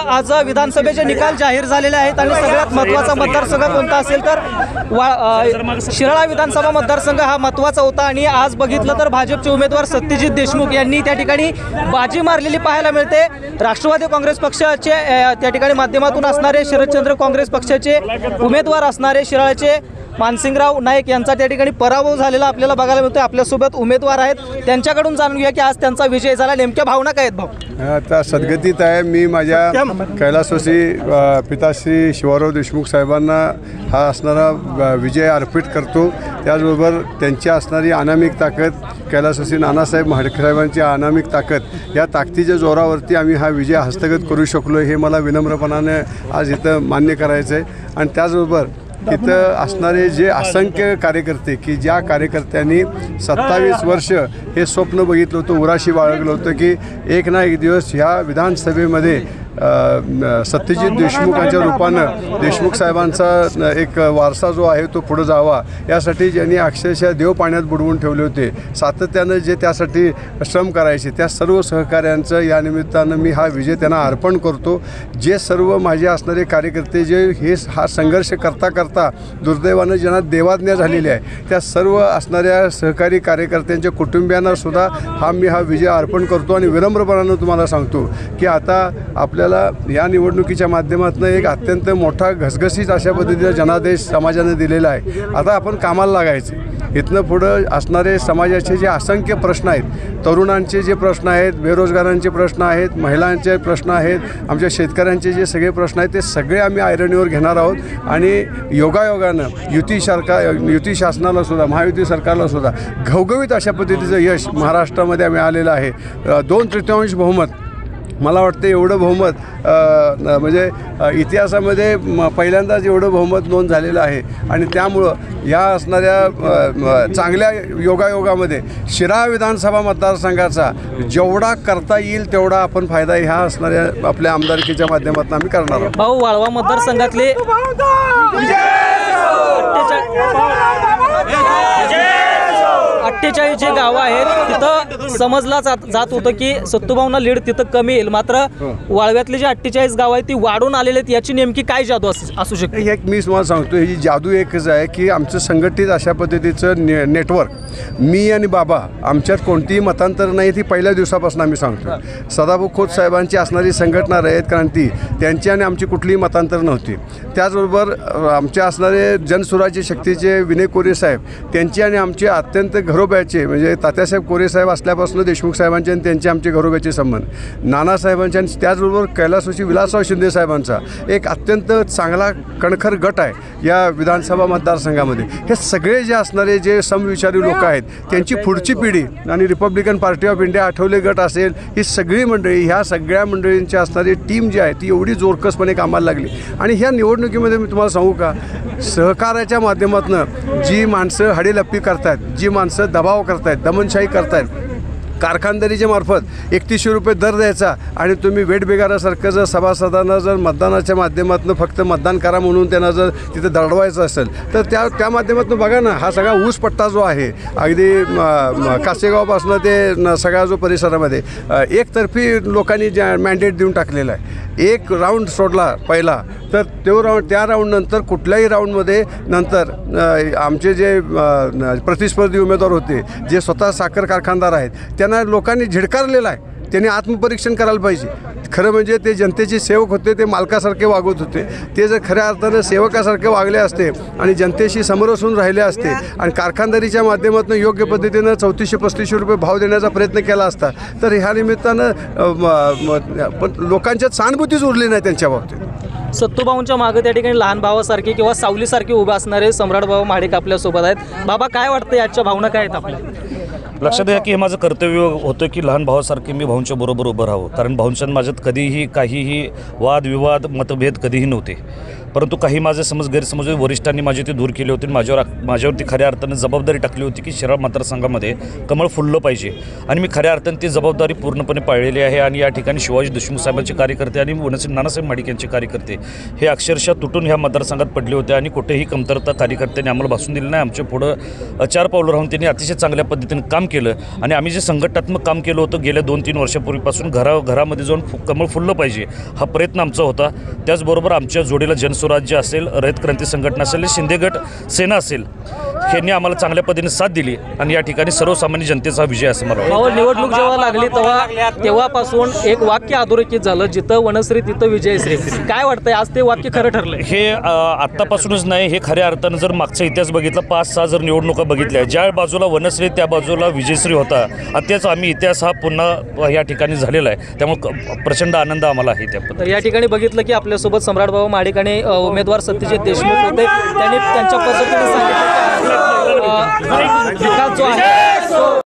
आज विधानसभेचे निकाल जाहीर झालेले आहेत आणि सगळ्यात महत्त्वाचा मतदारसंघ कोणता असेल तर शिराळा विधानसभा मतदारसंघ हा महत्त्वाचा होता आणि आज बघितलं तर भाजपचे उमेदवार सत्यजित देशमुख यांनी त्या ठिकाणी बाजी मारलेली पाहायला मिळते। राष्ट्रवादी काँग्रेस पक्षाचे त्या ठिकाणी माध्यमातून असणारे शरदचंद्र काँग्रेस पक्षाचे उमेदवार असणारे शिराळाचे मानसिंगराव नाईक यांचा त्या ठिकाणी पराभव झालेला आपल्याला बघायला मिळतो। आपल्यासोबत उमेदवार आहेत, त्यांच्याकडून जाणून घ्या की आज त्यांचा विजय झाला, नेमक्या भावना काय आहेत भाऊ? आता सद्गतीत आहे। मी माझ्या कैलासवासी पिताश्री शिवाराव देशमुख साहेबांना हा असणारा विजय अर्पित करतो। त्याचबरोबर त्यांची असणारी अनामिक ताकद, कैलासवासी नानासाहेब महाडके साहेबांची अनामिक ताकद, या ताकदीच्या जोरावरती आम्ही हा विजय हस्तगत करू शकलो, हे मला विनम्रपणाने आज इथं मान्य करायचं आहे। आणि त्याचबरोबर इथं असणारे जे असंख्य कार्यकर्ते की ज्या कार्यकर्त्यांनी 27 वर्ष हे स्वप्न बघितलं होतं, उराशी बाळगलं होतं की एक ना एक दिवस ह्या विधानसभेमध्ये सत्यजित देशमुखांच्या रूपानं देशमुख साहेबांचा एक वारसा जो आहे तो पुढे जावा, यासाठी ज्यांनी अक्षरशः देव पाण्यात बुडवून ठेवले होते, सातत्यानं जे त्यासाठी श्रम करायचे, त्या सर्व सहकाऱ्यांचं या निमित्तानं मी हा विजय त्यांना अर्पण करतो। जे सर्व माझे असणारे कार्यकर्ते जे हा संघर्ष करता करता दुर्दैवानं ज्यांना देवाज्ञा झालेली आहे, त्या सर्व असणाऱ्या सहकारी कार्यकर्त्यांच्या कुटुंबियांनासुद्धा मी हा विजय अर्पण करतो। आणि विनम्रपणानं तुम्हाला सांगतो की आता आपल्याला या निवडणुकीच्या माध्यमातून एक अत्यंत मोठा घसघसीत अशा पद्धतीचा जनादेश समाजाने दिलेला आहे। आता आपण कामाला लागायचे। इथनं पुढं असणारे समाजाचे जे असंख्य प्रश्न आहेत, तरुणांचे जे प्रश्न आहेत, बेरोजगारांचे प्रश्न आहेत, महिलांचे प्रश्न आहेत, आमच्या शेतकऱ्यांचे जे सगळे प्रश्न आहेत, ते सगळे आम्ही ऐरणीवर घेणार आहोत। आणि योगायोगानं युती शासनाला सुद्धा, महायुती सरकारला सुद्धा घवघवीत अशा पद्धतीचं यश महाराष्ट्रामध्ये आम्ही आलेलं आहे। 2/3 बहुमत, मला वाटतं एवढं बहुमत म्हणजे इतिहासामध्ये पहिल्यांदाच एवढं बहुमत नोंद झालेलं आहे। आणि त्यामुळं या असणाऱ्या चांगल्या योगायोगामध्ये शिराळा विधानसभा मतदारसंघाचा जेवढा करता येईल तेवढा आपण फायदा ह्या असणाऱ्या आपल्या आमदारकीच्या माध्यमातून आम्ही करणार आहोत। भाऊ, वाळवा मतदारसंघातले 48 जे गावं आहेत तिथं समजला जात होतं की सत्तूभाऊंना लीड तिथं कमी येईल, मात्र वाळव्यातले जे 48 गावं आहेत ती वाढून आलेले आहेत, याची नेमकी काय जादू असू शकते? हे मी तुम्हाला सांगतो, ही जादू एकच आहे की आमचं संघटित अशा पद्धतीचं नेटवर्क, मी आणि बाबा आमच्यात कोणतीही मतांतर नाही, ती पहिल्या दिवसापासून आम्ही सांगतो। सदाभाऊ खोत साहेबांची असणारी संघटना रयत क्रांती, त्यांची आणि आमची कुठलीही मतांतर नव्हती। त्याचबरोबर आमच्या असणारे जनसुराज्य शक्तीचे विनय कोरे साहेब, त्यांची आणि आमचे अत्यंत घरोब्याचे म्हणजे तात्यासाहेब कोरे साहेब असल्यापासून देशमुख साहेबांचे आणि त्यांचे आमचे घरोब्याचे संबंध, नानासाहेबांचे आणि त्याचबरोबर कैलासवासी विलासराव शिंदे साहेबांचा एक अत्यंत चांगला कणखर गट आहे या विधानसभा मतदारसंघामध्ये। हे सगळे जे असणारे जे समविचारी लोक आहेत, त्यांची पुढची पिढी आणि Republican party of India, Athawale गट असेल, ही सगळी मंडळी, ह्या सगळ्या मंडळींची असणारी टीम जी आहे ती एवढी जोरकसपणे कामाला लागली। आणि ह्या निवडणुकीमध्ये मी तुम्हाला सांगू का, सहकाराच्या माध्यमातून जी माणसं हडेलप्पी करतात, जी माणसं दबाव करतायत, दमनशाही करतायत, कारखानदारीच्या मार्फत 3100 रुपये दर द्यायचा आणि तुम्ही वेठबिगारासारखं जर सभासदांना जर मतदानाच्या माध्यमातून फक्त मतदान करा म्हणून त्यांना जर तिथं दडवायचं असेल तर त्या माध्यमातून बघा ना, हा सगळा ऊस पट्टा जो आहे अगदी कासेगावपासून ते सगळा जो परिसरामध्ये एकतर्फी लोकांनी मॅन्डेट देऊन टाकलेला आहे। एक राऊंड सोडला पहिला, तर त्या राऊंडनंतर कुठल्याही राऊंडमध्ये नंतर आमचे जे प्रतिस्पर्धी उमेदवार होते, जे स्वतः साखर कारखानदार आहेत, त्यांना लोकांनी झिडकारलेला आहे। त्यांनी आत्मपरीक्षण करायला पाहिजे। खरं म्हणजे ते जनतेचे सेवक होते, ते मालकासारखे वागत होते। ते जर खऱ्या अर्थानं सेवकासारखे वागले असते आणि जनतेशी समरसून राहिले असते आणि कारखानदारीच्या माध्यमातून योग्य पद्धतीनं 3400-3500 रुपये भाव देण्याचा प्रयत्न केला असता, तर ह्या निमित्तानं लोकांच्यात सहानुभूतीच उरली नाही त्यांच्या बाबतीत। सत्तूभाऊंच्या मागे त्या ठिकाणी लहान भावासारखे किंवा सावलीसारखे उभे असणारे सम्राटभाऊ महाडिक आपल्यासोबत आहेत। बाबा, काय वाटतं, याच्या भावना काय आहेत आपल्या? लक्षात घ्या की हे माझं कर्तव्य होतं की लहान भावासारखे मी भाऊंच्या बरोबर उभं राहावं, कारण भाऊंच्या माझ्यात कधीही काहीही वादविवाद मतभेद कधीही नव्हते। परंतु काही माझे गैरसमज होते, वरिष्ठांनी माझी ते दूर केले होते आणि माझ्यावरती खऱ्या अर्थानं जबाबदारी टाकली होती की शिराळा मतदारसंघामध्ये कमळ फुललं पाहिजे आणि मी खऱ्या अर्थानं ती जबाबदारी पूर्णपणे पाळलेली आहे. आणि या ठिकाणी शिवाजी देशमुख साहेबांचे कार्यकर्ते आणि नानासाहेब माडिक यांचे कार्यकर्ते हे अक्षरशः तुटून ह्या मतदारसंघात पडले होते आणि कुठेही कमतरता कार्यकर्त्यांनी आम्हाला भासून दिली नाही. आमच्या पुढं 4 पावलं राहून त्यांनी अतिशय चांगल्या पद्धतीने काम केलं आणि आम्ही जे संघटनात्मक काम केलं होतं गेल्या 2-3 वर्षापूर्वीपासून घरामध्ये जाऊन कमळ फुललं पाहिजे हा प्रयत्न आमचा होता. त्याचबरोबर आमच्या जोडीला जनस्वराज्य असेल, रयत क्रांती संघटना असेल, शिंदे गट सेना असेल, यांनी आम्हाला चांगल्या पद्धतीने साथ दिली आणि या ठिकाणी सर्वसामान्य जनतेचा विजय असं मला वाटतं. निवडणूक जेव्हा लागली तेव्हापासून एक वाक्य अधोरेखित झालं, जिथं वनश्री तिथं विजयश्री. काय वाटतंय आज ते वाक्य खरं ठरलंय? हे आत्तापासूनच नाही, हे खऱ्या अर्थानं जर मागचा इतिहास बघितला 5-6 जर निवडणुका बघितल्या, ज्या बाजूला वनश्री त्या बाजूला विजयश्री होता, त्याच आम्ही इतिहास हा पुन्हा या ठिकाणी झालेला आहे. त्यामुळे प्रचंड आनंद आम्हाला आहे त्याबद्दल. तर या ठिकाणी बघितलं की आपल्यासोबत सम्राटबाबा माडिक आणि उमेदवार सत्यजित देशमुख होते. त्यांनी त्यांच्या पद्धतीने सांगितलं की विकास जो आहे